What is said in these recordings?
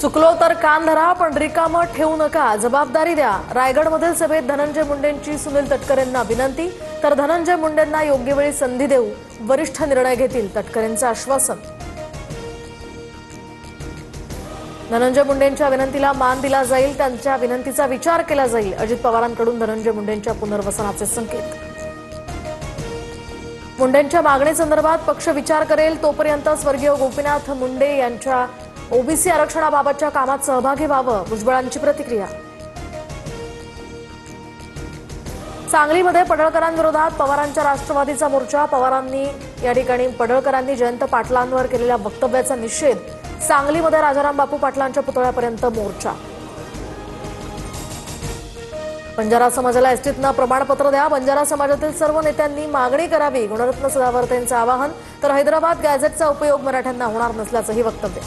चुकलो तर कान धरा, पण रिकामं ठेवू नका, जबाबदारी द्या। रायगडमधील सभेत धनंजय मुंडेंची सुनील तटकरेंना विनंती, तर धनंजय मुंडेंना योग्य वेळी संधी देऊ, वरिष्ठ निर्णय घेतील, तटकरेंचं आश्वासन। धनंजय मुंडेंच्या विनंतीला मान दिला जाईल, त्यांच्या विनंतीचा विचार केला जाईल। अजित पवारांकडून धनंजय मुंडेंच्या पुनर्वसनाचे संकेत। मुंडेंच्या मागणीसंदर्भात पक्ष विचार करेल, तोपर्यंत स्वर्गीय गोपीनाथ मुंडे यांच्या ओबीसी आरक्षणाबाबतच्या कामात सहभागी व्हावं, भुजबळांची प्रतिक्रिया। सांगलीमध्ये पडळकरांविरोधात पवारांच्या राष्ट्रवादीचा मोर्चा। पवारांनी या ठिकाणी पडळकरांनी जयंत पाटलांवर केलेल्या वक्तव्याचा निषेध। सांगलीमध्ये राजाराम बापू पाटलांच्या पुतळ्यापर्यंत मोर्चा। बंजारा समाजाला एसटीतनं प्रमाणपत्र द्या, बंजारा समाजातील सर्व नेत्यांनी मागणी करावी, गुणरत्न सदावर्तेंचं आवाहन। तर हैदराबाद गॅझेटचा उपयोग मराठ्यांना होणार नसल्याचंही वक्तव्य।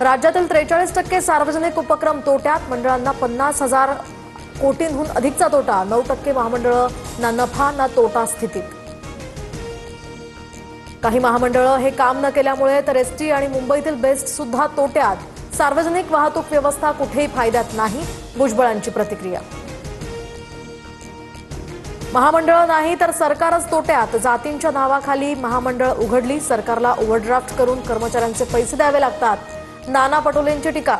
राज्यातील 43% सार्वजनिक उपक्रम तोट्यात, मंडळांना 50,000 कोटींहून अधिकचा तोटा। 9% महामंडळं ना नफा ना तोटा स्थितीत। काही महामंडळं हे काम न केल्यामुळे तर एसटी आणि मुंबईतील बेस्ट सुद्धा तोट्यात। सार्वजनिक वाहतूक व्यवस्था कुठेही फायद्यात नाही, भुजबळांची प्रतिक्रिया। महामंडळं नाही तर सरकारच तोट्यात, जातींच्या नावाखाली महामंडळ उघडली, सरकारला ओव्हरड्राफ्ट करून कर्मचाऱ्यांचे पैसे द्यावे लागतात, नाना पटोलेंची टीका।